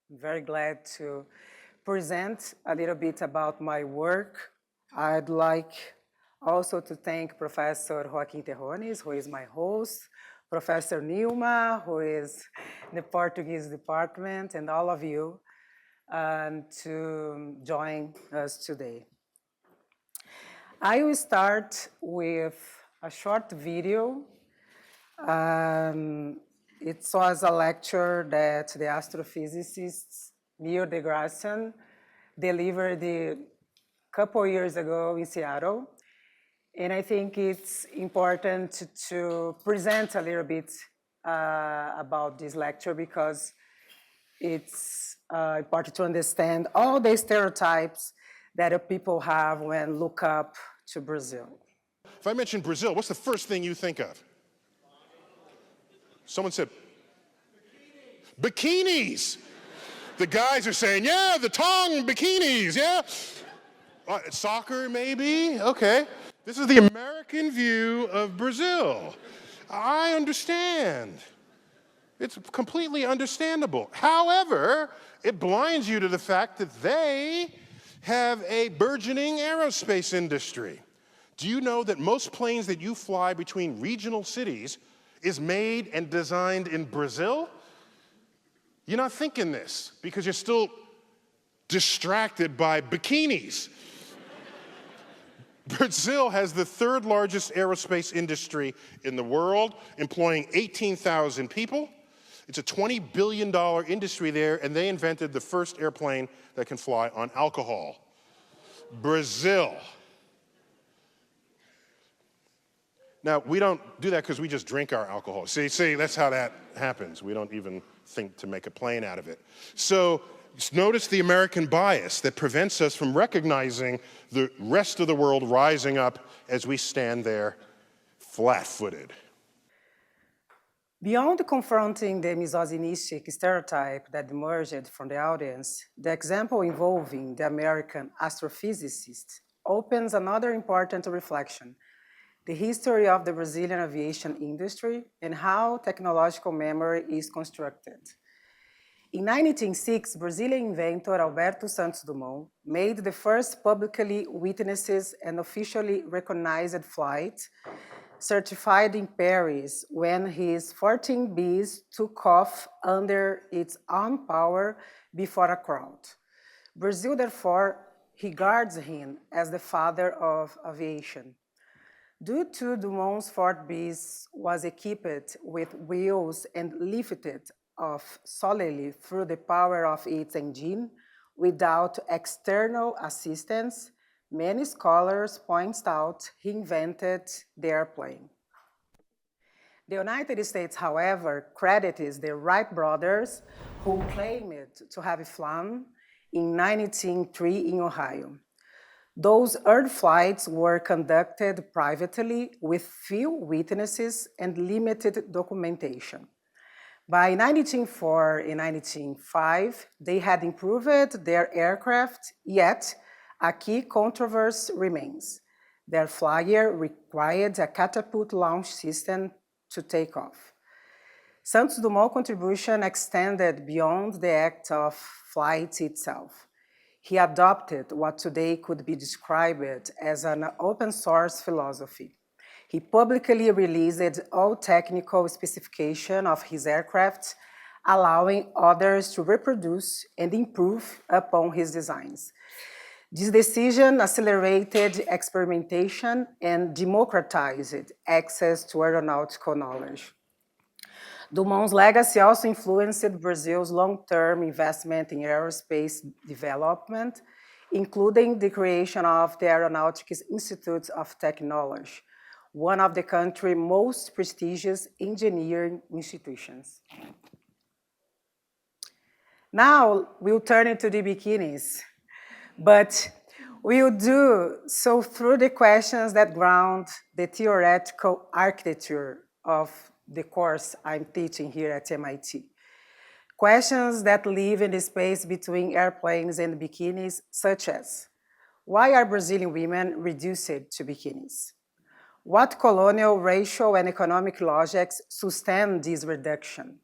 I'm very glad to present a little bit about my work. I'd like also to thank Professor Joaquim Terrones, who is my host, Professor Nilma, who is in the Portuguese department, and all of you to join us today. I will start with a short video. It was a lecture that the astrophysicist Neil deGrasse delivered a couple years ago in Seattle. And I think it's important to present a little bit about this lecture because it's important to understand all the stereotypes that people have when look up to Brazil. If I mention Brazil, what's the first thing you think of? Someone said, bikinis. The guys are saying, yeah, the tongue bikinis, yeah. Soccer, maybe? Okay. This is the American view of Brazil. I understand. It's completely understandable. However, it blinds you to the fact that they have a burgeoning aerospace industry. Do you know that most planes that you fly between regional cities is made and designed in Brazil? You're not thinking this because you're still distracted by bikinis. Brazil has the third largest aerospace industry in the world, employing 18,000 people. It's a $20 billion industry there, and they invented the first airplane that can fly on alcohol. Brazil. Now, we don't do that because we just drink our alcohol. See, that's how that happens. We don't even think to make a plane out of it. So notice the American bias that prevents us from recognizing the rest of the world rising up as we stand there flat-footed. Beyond confronting the misogynistic stereotype that emerged from the audience, the example involving the American astrophysicist opens another important reflection: the history of the Brazilian aviation industry and how technological memory is constructed. In 1906, Brazilian inventor Alberto Santos Dumont made the first publicly witnessed and officially recognized flight, certified in Paris, when his 14Bs took off under its own power before a crowd. Brazil, therefore, regards him as the father of aviation. Due to Dumont's 4Bs was equipped with wheels and lifted off solely through the power of its engine without external assistance, many scholars point out he invented the airplane. The United States, however, credits the Wright brothers, who claimed to have flown in 1903 in Ohio. Those early flights were conducted privately with few witnesses and limited documentation. By 1904 and 1905, they had improved their aircraft, yet a key controversy remains. Their flyer required a catapult launch system to take off. Santos Dumont's contribution extended beyond the act of flight itself. He adopted what today could be described as an open source philosophy. He publicly released all technical specifications of his aircraft, allowing others to reproduce and improve upon his designs. This decision accelerated experimentation and democratized access to aeronautical knowledge. Dumont's legacy also influenced Brazil's long-term investment in aerospace development, including the creation of the Aeronautics Institute of Technology, one of the country's most prestigious engineering institutions. Now we'll turn into the bikinis, but we'll do so through the questions that ground the theoretical architecture of the course I'm teaching here at MIT. Questions that live in the space between airplanes and bikinis, such as, why are Brazilian women reduced to bikinis? What colonial, racial, and economic logics sustain this reduction?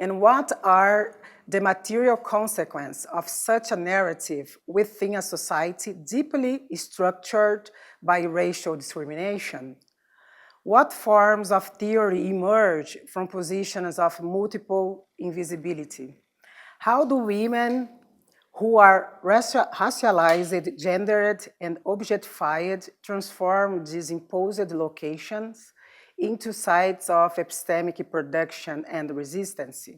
And what are the material consequences of such a narrative within a society deeply structured by racial discrimination? What forms of theory emerge from positions of multiple invisibility? How do women who are racialized, gendered, and objectified transform these imposed locations into sites of epistemic production and resistance?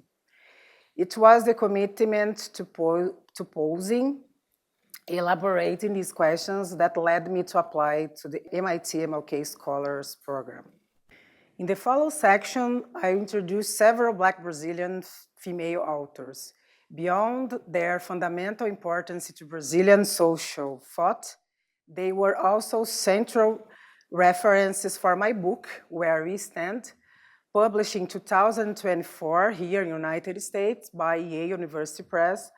It was the commitment to posing, elaborating these questions that led me to apply to the MIT MLK Scholars Program. In the follow section, I introduced several Black Brazilian female authors. Beyond their fundamental importance to Brazilian social thought, they were also central references for my book, Where We Stand, published in 2024 here in the United States by Yale University Press,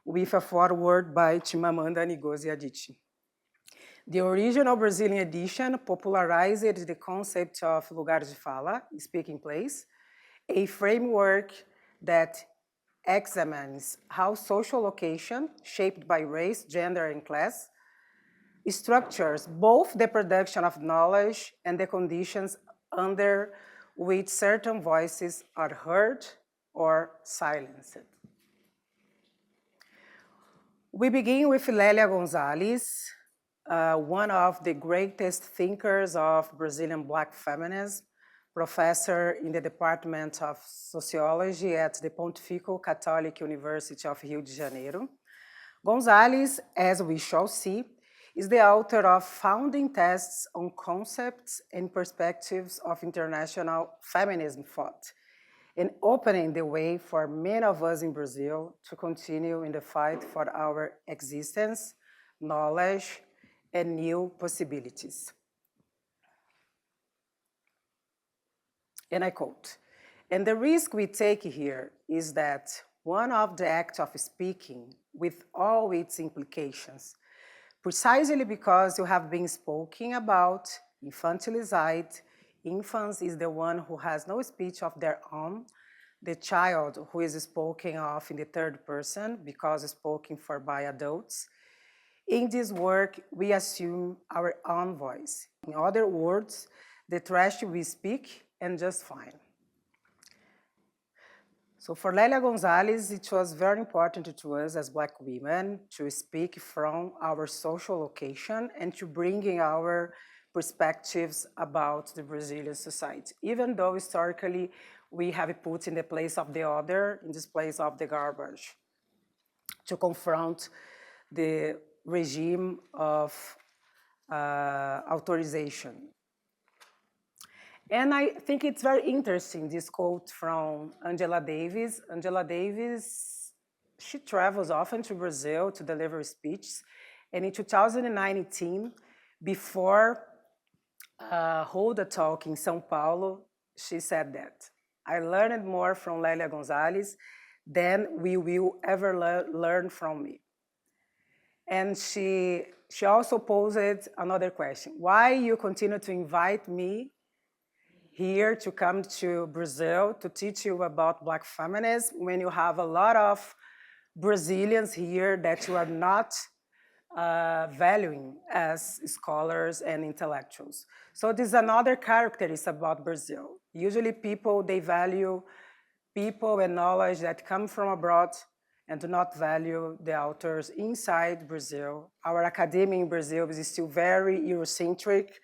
with a foreword by Chimamanda Ngozi Adichie. The original Brazilian edition popularized the concept of lugar de fala, speaking place, a framework that examines how social location, shaped by race, gender, and class, structures both the production of knowledge and the conditions under which certain voices are heard or silenced. We begin with Lélia Gonzalez, one of the greatest thinkers of Brazilian Black feminism, professor in the Department of Sociology at the Pontifical Catholic University of Rio de Janeiro. Gonzalez, as we shall see, is the author of founding texts on concepts and perspectives of international feminism thought, and opening the way for many of us in Brazil to continue in the fight for our existence, knowledge, and new possibilities. And I quote, "And the risk we take here is that one of the acts of speaking, with all its implications, precisely because you have been spoken about, infantilized, infants is the one who has no speech of their own, the child who is spoken of in the third person because spoken for by adults. In this work, we assume our own voice. In other words, the trash we speak and just fine." So for Lélia Gonzalez, it was very important to us as Black women to speak from our social location and to bring in our perspectives about the Brazilian society, even though historically we have put in the place of the other, in this place of the garbage, to confront the regime of authorization. And I think it's very interesting, this quote from Angela Davis. Angela Davis, she travels often to Brazil to deliver speeches. And in 2019, before hold a talk in São Paulo, she said that, "I learned more from Lélia Gonzalez than we will ever learn from me." And she also posed another question: "Why you continue to invite me here to come to Brazil to teach you about Black feminism when you have a lot of Brazilians here that you are not valuing as scholars and intellectuals?" So this is another characteristic about Brazil. Usually people, they value people and knowledge that come from abroad and do not value the authors inside Brazil. Our academia in Brazil is still very Eurocentric.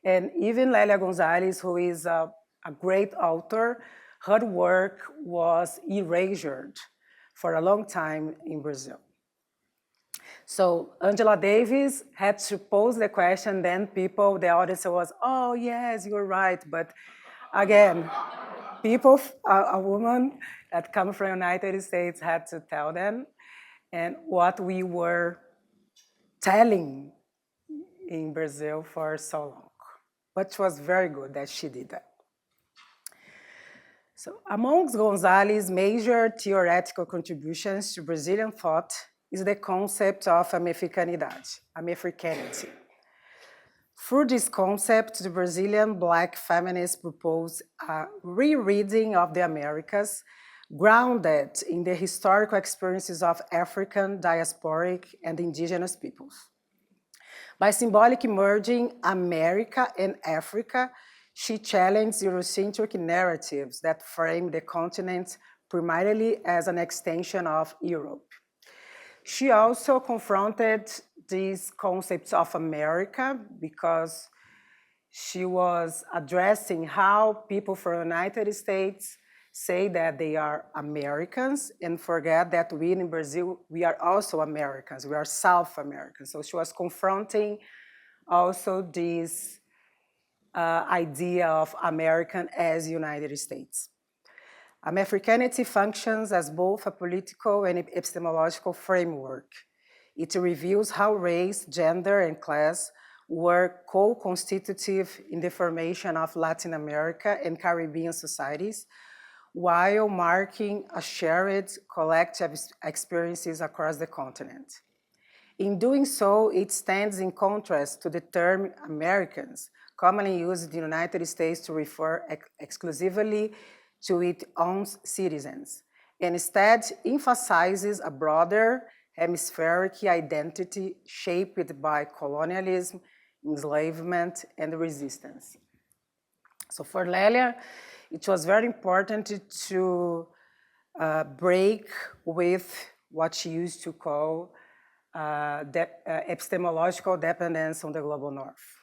And even Lélia Gonzalez, who is a great author, her work was erased for a long time in Brazil. So Angela Davis had to pose the question, then people, the audience was, "Oh yes, you're right." But again, people, a woman that comes from the United States had to tell them, and what we were telling in Brazil for so long. But it was very good that she did that. So amongst Gonzalez's major theoretical contributions to Brazilian thought is the concept of Americanidade, Americanity. Through this concept, the Brazilian Black feminists propose a rereading of the Americas grounded in the historical experiences of African, diasporic, and indigenous peoples. By symbolically merging America and Africa, she challenged Eurocentric narratives that frame the continent primarily as an extension of Europe. She also confronted these concepts of America because she was addressing how people from the United States say that they are Americans and forget that we in Brazil, we are also Americans, we are South Americans. So she was confronting also this idea of American as United States. Americanity functions as both a political and epistemological framework. It reveals how race, gender, and class were co-constitutive in the formation of Latin America and Caribbean societies, while marking a shared collective experiences across the continent. In doing so, it stands in contrast to the term Americans, commonly used in the United States to refer exclusively to its own citizens, and instead emphasizes a broader hemispheric identity shaped by colonialism, enslavement, and resistance. So for Lelia, it was very important to break with what she used to call epistemological dependence on the global north.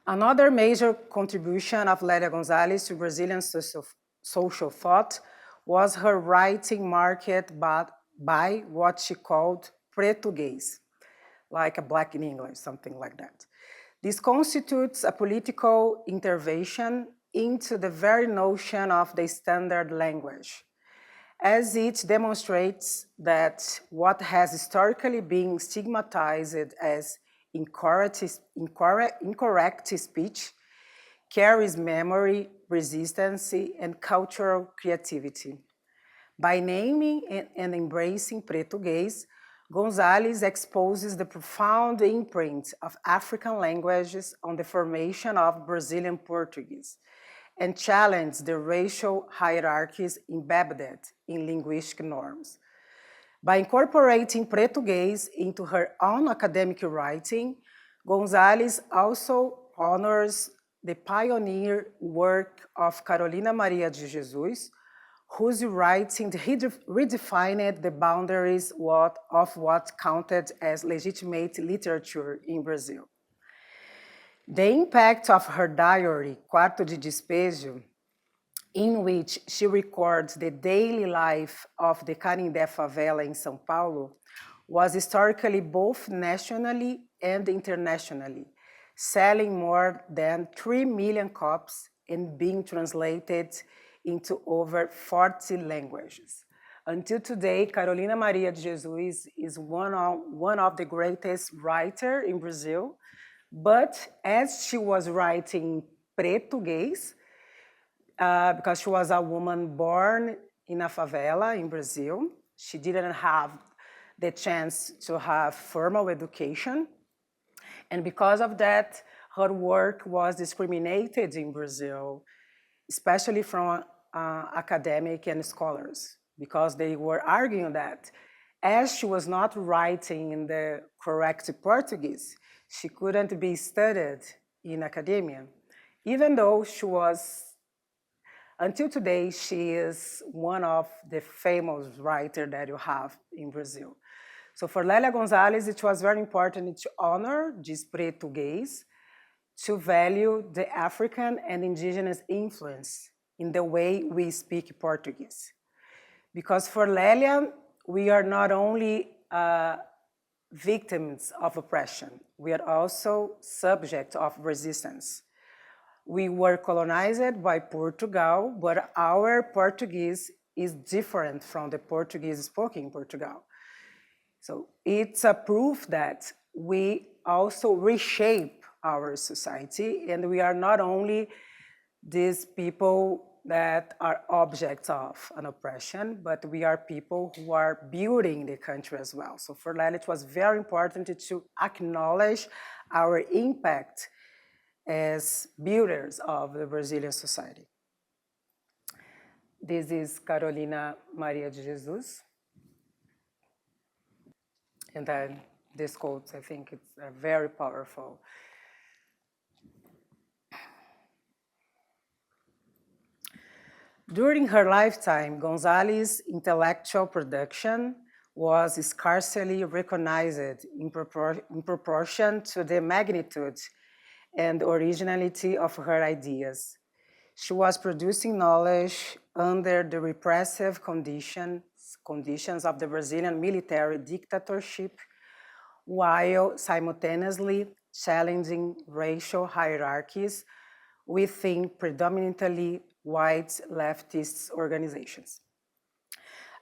Another major contribution of Lélia Gonzalez to Brazilian social thought was her writing marked by what she called Portuguese, like a black in English, something like that. This constitutes a political intervention into the very notion of the standard language, as it demonstrates that what has historically been stigmatized as incorrect speech carries memory, resistance, and cultural creativity. By naming and embracing Portuguese, Gonzalez exposes the profound imprint of African languages on the formation of Brazilian Portuguese and challenged the racial hierarchies embedded in linguistic norms. By incorporating Portuguese into her own academic writing, Gonzalez also honors the pioneer work of Carolina Maria de Jesus, whose writing redefined the boundaries of what counted as legitimate literature in Brazil. The impact of her diary, Quarto de Despejo, in which she records the daily life of the Canindé favela in São Paulo, was historically both nationally and internationally, selling more than 3 million copies and being translated into over 40 languages. Until today, Carolina Maria de Jesus is one of the greatest writers in Brazil, but as she was writing Portuguese, because she was a woman born in a favela in Brazil, she didn't have the chance to have formal education. And because of that, her work was discriminated in Brazil, especially from academic and scholars, because they were arguing that as she was not writing in the correct Portuguese, she couldn't be studied in academia, even though she was, until today, she is one of the famous writers that you have in Brazil. So for Lélia Gonzalez, it was very important to honor this Portuguese, to value the African and indigenous influence in the way we speak Portuguese. Because for Lélia, we are not only victims of oppression, we are also subject of resistance. We were colonized by Portugal, but our Portuguese is different from the Portuguese spoken in Portugal. So it's a proof that we also reshape our society, and we are not only these people that are objects of an oppression, but we are people who are building the country as well. So for Lélia, it was very important to acknowledge our impact as builders of the Brazilian society. This is Carolina Maria de Jesus. And then this quote, I think it's very powerful. During her lifetime, González's intellectual production was scarcely recognized in proportion to the magnitude and originality of her ideas. She was producing knowledge under the repressive conditions of the Brazilian military dictatorship, while simultaneously challenging racial hierarchies within predominantly white leftist organizations.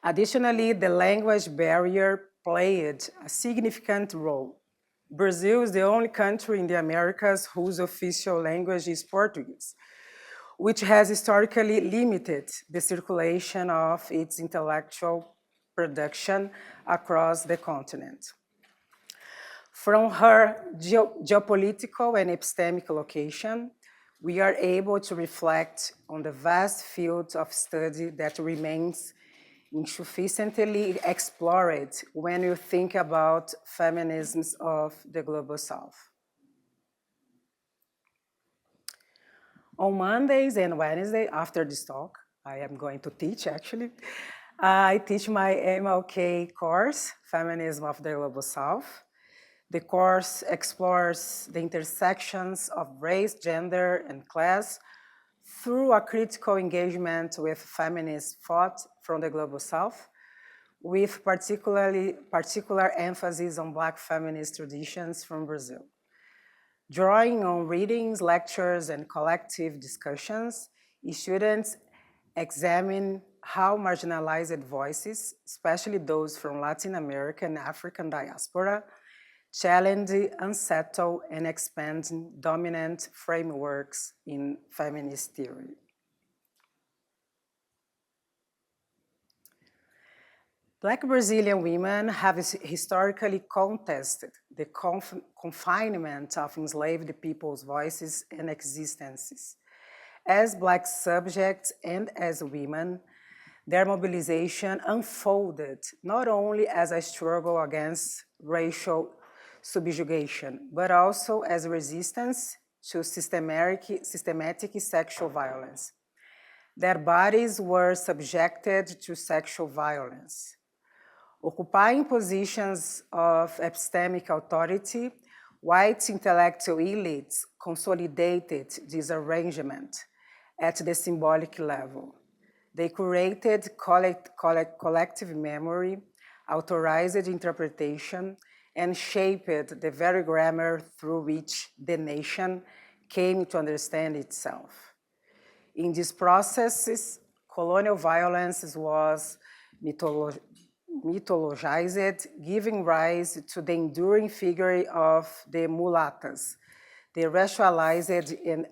Additionally, the language barrier played a significant role. Brazil is the only country in the Americas whose official language is Portuguese, which has historically limited the circulation of its intellectual production across the continent. From her geopolitical and epistemic location, we are able to reflect on the vast field of study that remains insufficiently explored when you think about feminisms of the Global South. On Mondays and Wednesdays after this talk, I am going to teach actually, I teach my MLK course, Feminism of the Global South. The course explores the intersections of race, gender, and class through a critical engagement with feminist thought from the Global South, with particular emphasis on Black feminist traditions from Brazil. Drawing on readings, lectures, and collective discussions, students examine how marginalized voices, especially those from Latin American and African diaspora, challenge, unsettle, and expand dominant frameworks in feminist theory. Black Brazilian women have historically contested the confinement of enslaved people's voices and existences. As Black subjects and as women, their mobilization unfolded not only as a struggle against racial subjugation, but also as resistance to systematic sexual violence. Their bodies were subjected to sexual violence. Occupying positions of epistemic authority, white intellectual elites consolidated this arrangement at the symbolic level. They curated collective memory, authorized interpretation, and shaped the very grammar through which the nation came to understand itself. In these processes, colonial violence was mythologized, giving rise to the enduring figure of the mulatas, the racialized and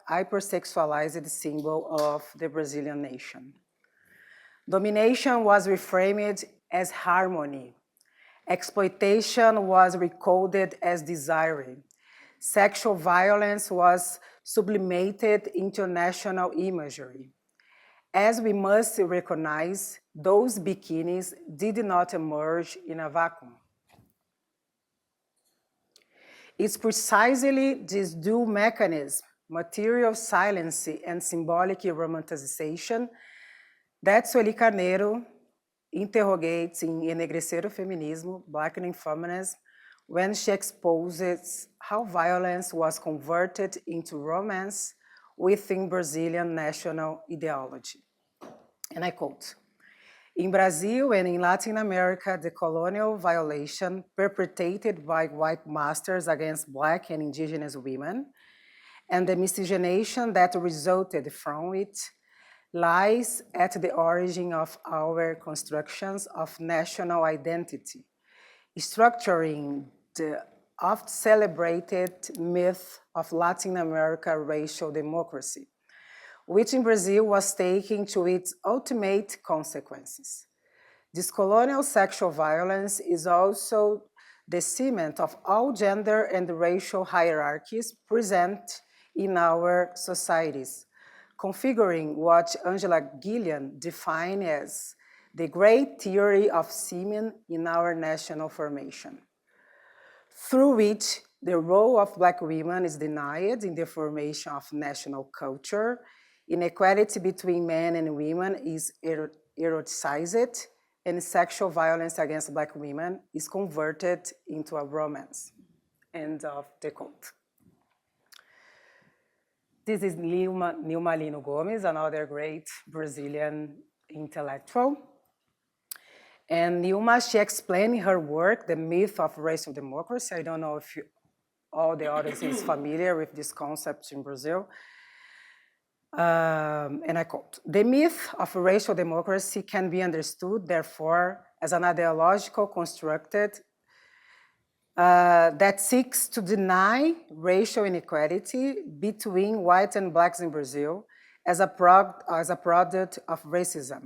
hypersexualized symbol of the Brazilian nation. Domination was reframed as harmony. Exploitation was recoded as desire. Sexual violence was sublimated into national imagery. As we must recognize, those bikinis did not emerge in a vacuum. It's precisely this dual mechanism, material silence and symbolic romanticization, that Sueli Carneiro interrogates in Enegrecer o Feminismo, Blackening Feminism, when she exposes how violence was converted into romance within Brazilian national ideology. And I quote, "In Brazil and in Latin America, the colonial violation perpetrated by white masters against Black and indigenous women, and the miscegenation that resulted from it, lies at the origin of our constructions of national identity, structuring the oft-celebrated myth of Latin America racial democracy, which in Brazil was taken to its ultimate consequences. This colonial sexual violence is also the cement of all gender and racial hierarchies present in our societies, configuring what Angela Gillian defined as the great theory of semen in our national formation, through which the role of Black women is denied in the formation of national culture, inequality between men and women is eroticized, and sexual violence against Black women is converted into a romance. End of the quote. This is Nilma Lino Gomes, another great Brazilian intellectual. And Nilma, she explained in her work the myth of racial democracy. I don't know if all the audience is familiar with this concept in Brazil. And I quote, "The myth of racial democracy can be understood, therefore, as an ideological constructed that seeks to deny racial inequality between whites and Blacks in Brazil as a product of racism,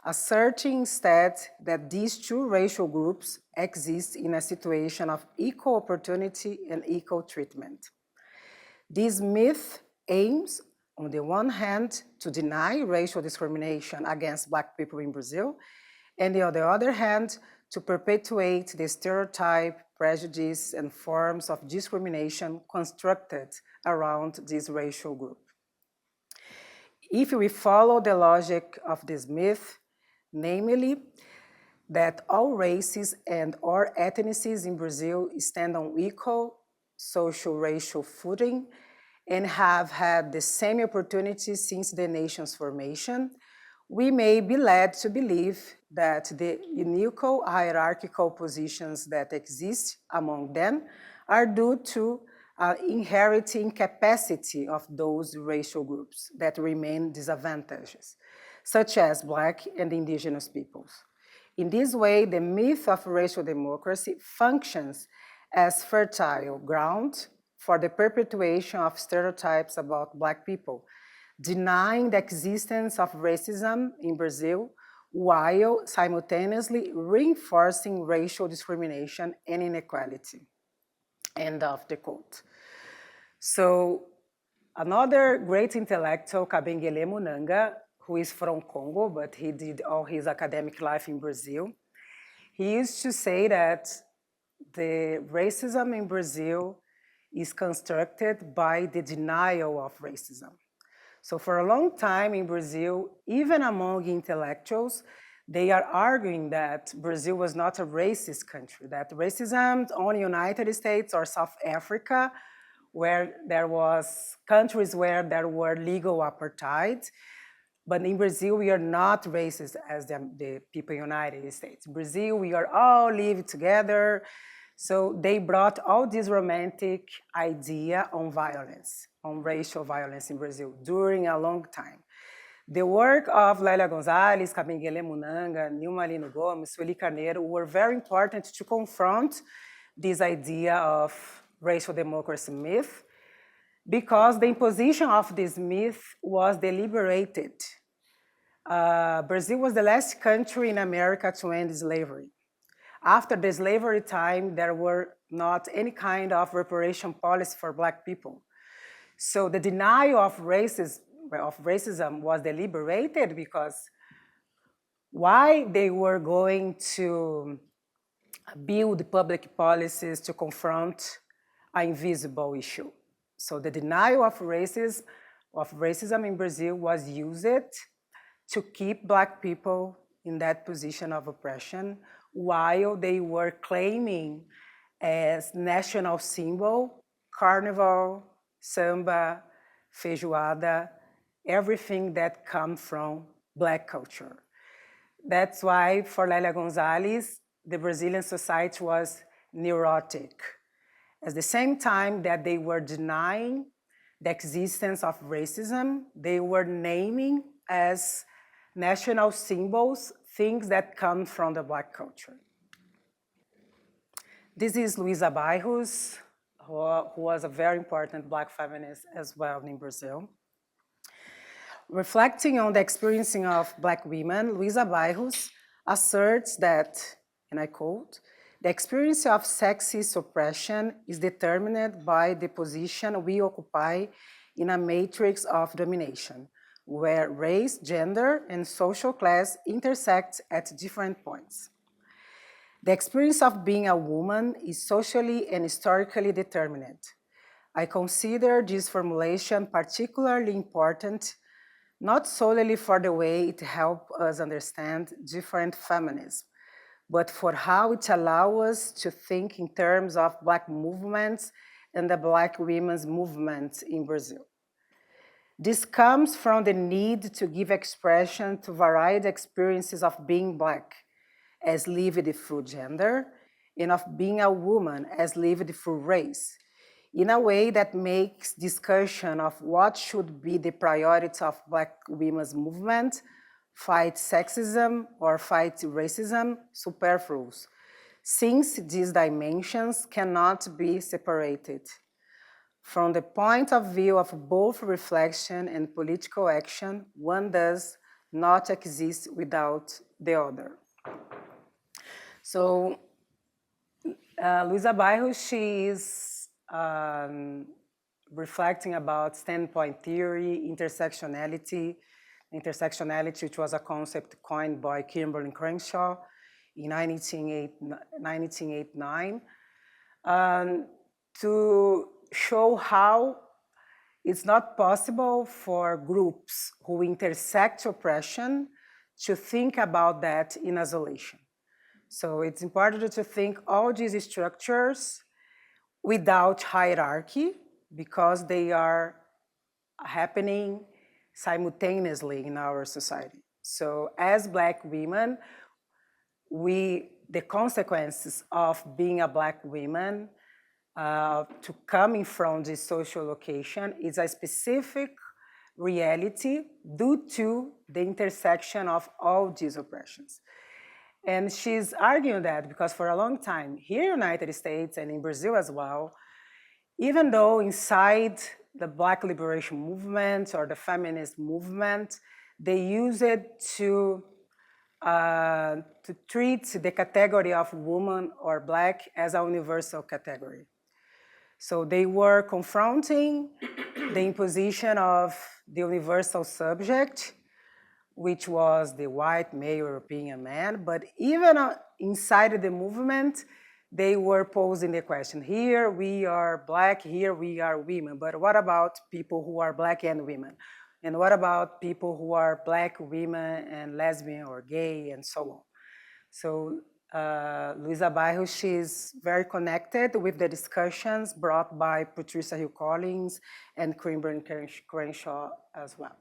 asserting instead that these two racial groups exist in a situation of equal opportunity and equal treatment. This myth aims, on the one hand, to deny racial discrimination against Black people in Brazil, and on the other hand, to perpetuate the stereotype, prejudice, and forms of discrimination constructed around this racial group. If we follow the logic of this myth, namely that all races and all ethnicities in Brazil stand on equal social racial footing and have had the same opportunities since the nation's formation, we may be led to believe that the unequal hierarchical positions that exist among them are due to inherent incapacity of those racial groups that remain disadvantaged, such as Black and Indigenous peoples. In this way, the myth of racial democracy functions as fertile ground for the perpetuation of stereotypes about Black people, denying the existence of racism in Brazil while simultaneously reinforcing racial discrimination and inequality. End of the quote. So another great intellectual, Kabengele Munanga, who is from Congo, but he did all his academic life in Brazil, he used to say that the racism in Brazil is constructed by the denial of racism. So for a long time in Brazil, even among intellectuals, they are arguing that Brazil was not a racist country, that racism only United States or South Africa, where there was countries where there were legal apartheid. But in Brazil, we are not racist as the people in the United States. In Brazil, we are all live together. So they brought all this romantic idea on violence, on racial violence in Brazil during a long time. The work of Lélia Gonzalez, Kabengele Munanga, Nilma Lino Gomes, Sueli Carneiro were very important to confront this idea of racial democracy myth, because the imposition of this myth was deliberated. Brazil was the last country in America to end slavery. After the slavery time, there were not any kind of reparation policy for Black people. So the denial of racism was deliberated because why they were going to build public policies to confront an invisible issue. So the denial of racism in Brazil was used to keep Black people in that position of oppression while they were claiming as national symbol, carnival, samba, feijoada, everything that comes from Black culture. That's why for Lélia Gonzalez, the Brazilian society was neurotic. At the same time that they were denying the existence of racism, they were naming as national symbols things that come from the Black culture. This is Luísa Bairros, who was a very important Black feminist as well in Brazil. Reflecting on the experiencing of Black women, Luísa Bairros asserts that, and I quote, "The experience of sexist oppression is determined by the position we occupy in a matrix of domination, where race, gender, and social class intersect at different points. The experience of being a woman is socially and historically determined. I consider this formulation particularly important, not solely for the way it helps us understand different feminisms, but for how it allows us to think in terms of Black movements and the Black women's movement in Brazil. This comes from the need to give expression to varied experiences of being Black as lived through gender and of being a woman as lived through race, in a way that makes discussion of what should be the priority of Black women's movement, fight sexism or fight racism, superfluous, since these dimensions cannot be separated. From the point of view of both reflection and political action, one does not exist without the other. So Luisa Bairro, she is reflecting about standpoint theory, intersectionality, which was a concept coined by Kimberly Crenshaw in 1989, to show how it's not possible for groups who intersect oppression to think about that in isolation. So it's important to think all these structures without hierarchy because they are happening simultaneously in our society. So as Black women, the consequences of being a Black woman to coming from this social location is a specific reality due to the intersection of all these oppressions. And she's arguing that because for a long time, here in the United States and in Brazil as well, even though inside the Black liberation movement or the feminist movement, they use it to treat the category of woman or Black as a universal category. So they were confronting the imposition of the universal subject, which was the white male European man, but even inside the movement, they were posing the question, here we are Black, here we are women, but what about people who are Black and women? And what about people who are Black women and lesbian or gay and so on? So Luisa Bairro, she's very connected with the discussions brought by Patricia Hill Collins and Kimberly Crenshaw as well.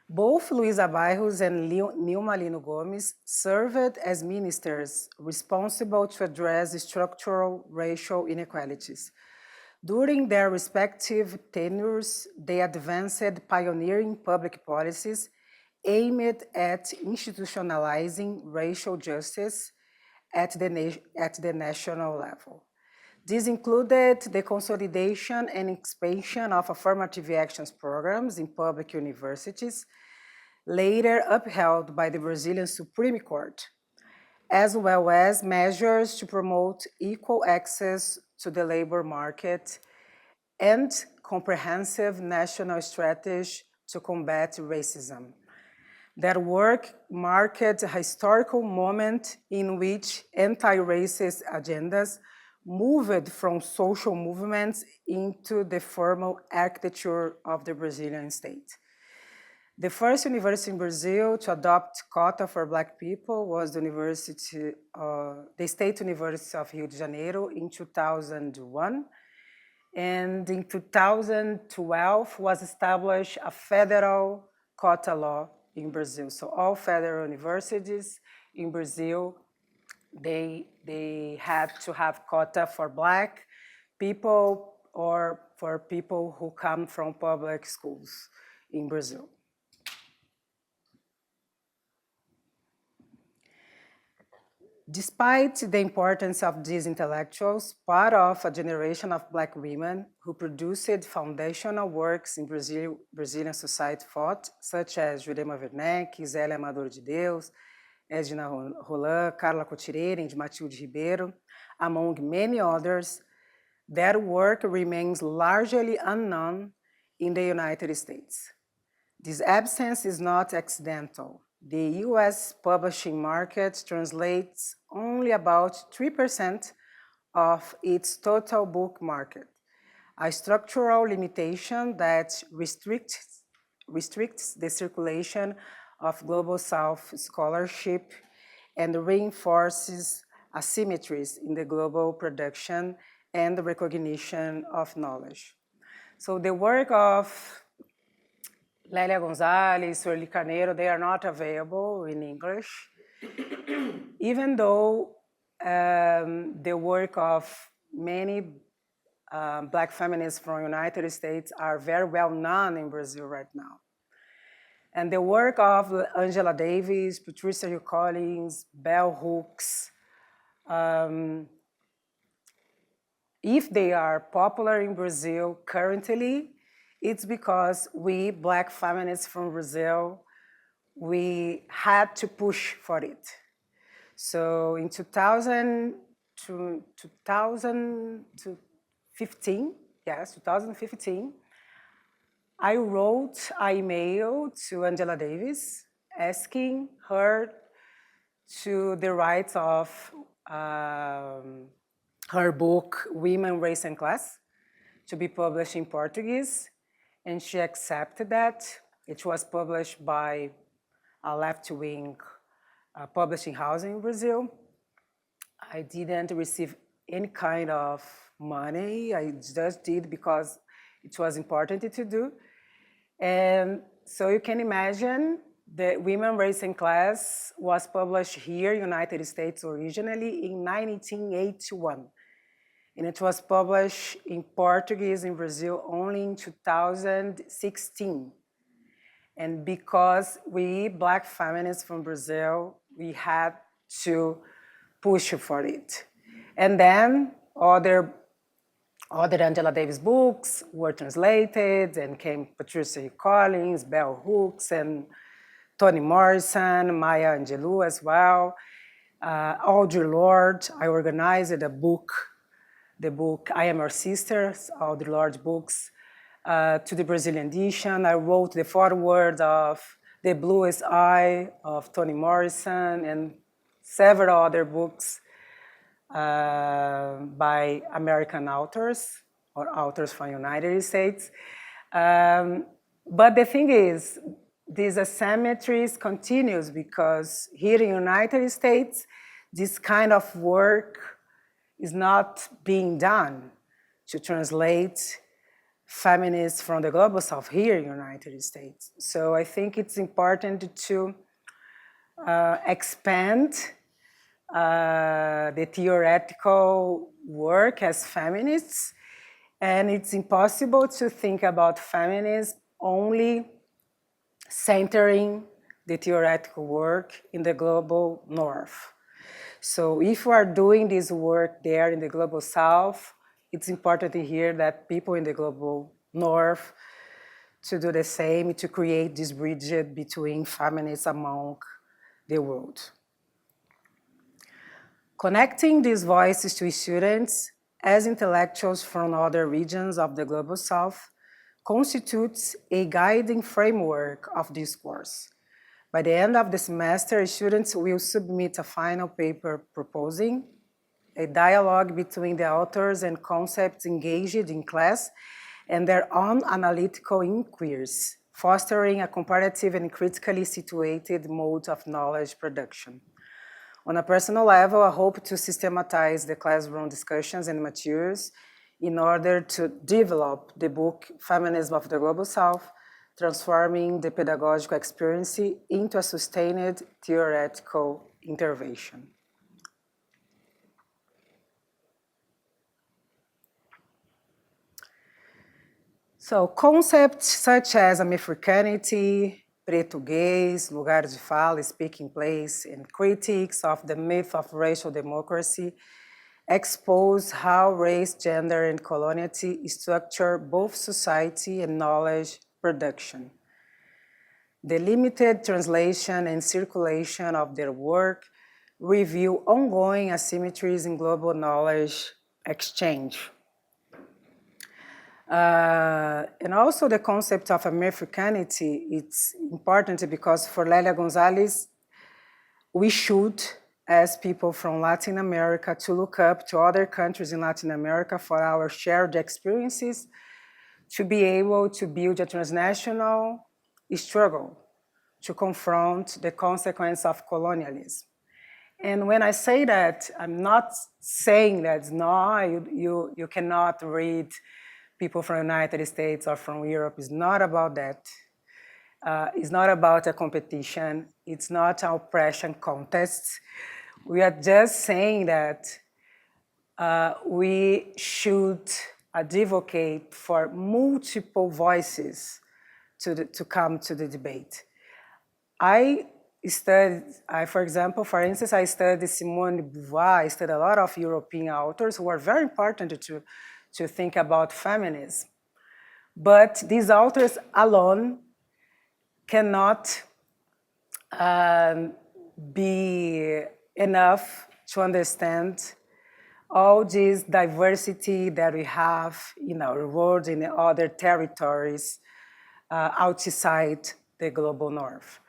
Both Luisa Bairro and Nilma Lino Gomes served as ministers responsible to address structural racial inequalities. During their respective tenures, they advanced pioneering public policies aimed at institutionalizing racial justice at the national level. This included the consolidation and expansion of affirmative actions programs in public universities, later upheld by the Brazilian Supreme Court, as well as measures to promote equal access to the labor market and comprehensive national strategy to combat racism. Their work marked a historical moment in which anti-racist agendas moved from social movements into the formal architecture of the Brazilian state. The first university in Brazil to adopt quota for Black people was the State University of Rio de Janeiro in 2001. And in 2012 was established a federal quota law in Brazil. So all federal universities in Brazil, they had to have quota for Black people or for people who come from public schools in Brazil. Despite the importance of these intellectuals, part of a generation of Black women who produced foundational works in Brazilian society thought, such as Jurema Werneck, Zélia Amador de Deus, Edna Roland, Carla Cotireira, and Matilde Ribeiro, among many others, their work remains largely unknown in the United States. This absence is not accidental. The US publishing market translates only about 3% of its total book market, a structural limitation that restricts the circulation of Global South scholarship and reinforces asymmetries in the global production and the recognition of knowledge. So the work of Lélia Gonzalez, Sueli Carneiro, they are not available in English, even though the work of many Black feminists from the United States are very well known in Brazil right now. And the work of Angela Davis, Patricia Hill Collins, Bell Hooks, if they are popular in Brazil currently, it's because we Black feminists from Brazil, we had to push for it. So in 2015, I wrote an email to Angela Davis asking her to the rights of her book, Women, Race and Class, to be published in Portuguese, and she accepted that. It was published by a left-wing publishing house in Brazil. I didn't receive any kind of money. I just did because it was important to do. And so you can imagine the Women, Race and Class was published here in the United States originally in 1981. And it was published in Portuguese in Brazil only in 2016. And because we Black feminists from Brazil, we had to push for it. And then other Angela Davis books were translated, and came Patricia Collins, Bell Hooks, and Toni Morrison, Maya Angelou as well. Audre Lorde, I organized the book I Am Your Sister, Audre Lorde books, to the Brazilian edition. I wrote the foreword of The Bluest Eye of Toni Morrison, and several other books by American authors or authors from the United States. But the thing is, these asymmetries continues because here in the United States, this kind of work is not being done to translate feminists from the Global South here in the United States. So I think it's important to expand the theoretical work as feminists, and it's impossible to think about feminism only centering the theoretical work in the global north. So if we are doing this work there in the global south, it's important to hear that people in the global north to do the same, to create this bridge between feminists among the world. Connecting these voices to students as intellectuals from other regions of the global south constitutes a guiding framework of this course. By the end of the semester, students will submit a final paper proposing a dialogue between the authors and concepts engaged in class and their own analytical inquiries, fostering a comparative and critically situated mode of knowledge production. On a personal level, I hope to systematize the classroom discussions and materials in order to develop the book Feminism of the Global South, transforming the pedagogical experience into a sustained theoretical intervention. So concepts such as Americanity, Português, lugar de fala, speaking place, and critiques of the myth of racial democracy expose how race, gender, and coloniality structure both society and knowledge production. The limited translation and circulation of their work reveal ongoing asymmetries in global knowledge exchange. And also the concept of Americanity, it's important because for Lélia Gonzalez, we should, as people from Latin America, to look up to other countries in Latin America for our shared experiences, to be able to build a transnational struggle to confront the consequence of colonialism. And when I say that, I'm not saying that, no, you cannot read people from the United States or from Europe. It's not about that. It's not about a competition. It's not an oppression contest. We are just saying that we should advocate for multiple voices to come to the debate. For example, for instance, I studied Simone de Beauvoir. I studied a lot of European authors who are very important to think about feminism. But these authors alone cannot be enough to understand all this diversity that we have in our world, in other territories outside the global north.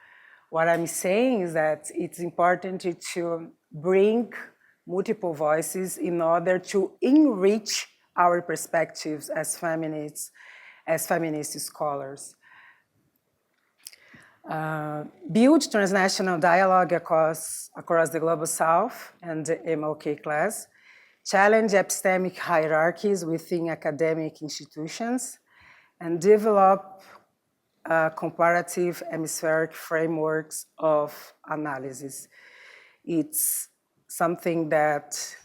What I'm saying is that it's important to bring multiple voices in order to enrich our perspectives as feminists, as feminist scholars. Build transnational dialogue across the Global South and the MLK class, challenge epistemic hierarchies within academic institutions, and develop comparative hemispheric frameworks of analysis. It's something that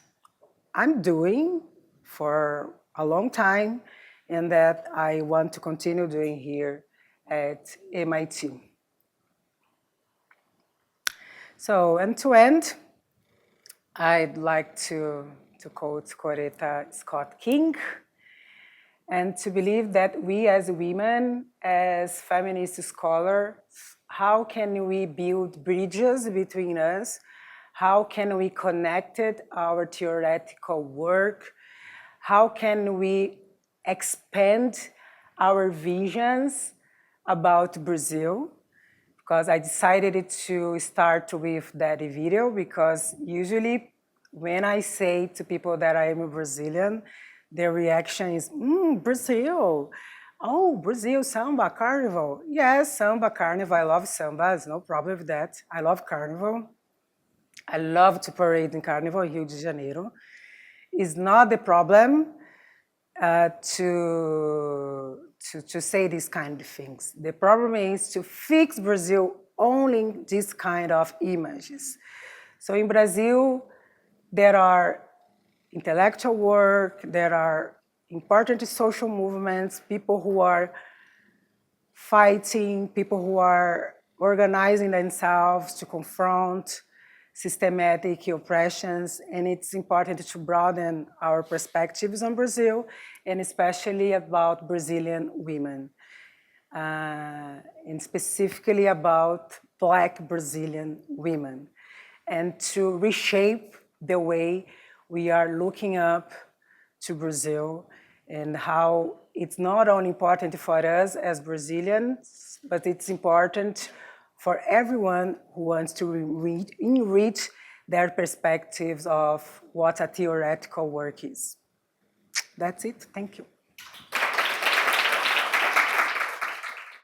I'm doing for a long time and that I want to continue doing here at MIT. So, and to end, I'd like to quote Coretta Scott King, and to believe that we as women, as feminist scholars, how can we build bridges between us? How can we connect our theoretical work? How can we expand our visions about Brazil? Because I decided to start with that video because usually when I say to people that I am a Brazilian, their reaction is, Brazil. Oh, Brazil, samba, carnival. Yes, samba, carnival. I love samba. There's no problem with that. I love carnival. I love to parade in carnival in Rio de Janeiro. It's not the problem to say these kind of things. The problem is to fix Brazil only these kind of images. So in Brazil, there are intellectual work, there are important social movements, people who are fighting, people who are organizing themselves to confront systematic oppressions, and it's important to broaden our perspectives on Brazil, and especially about Brazilian women, and specifically about Black Brazilian women, and to reshape the way we are looking up to Brazil and how it's not only important for us as Brazilians, but it's important for everyone who wants to enrich their perspectives of what a theoretical work is. That's it. Thank you.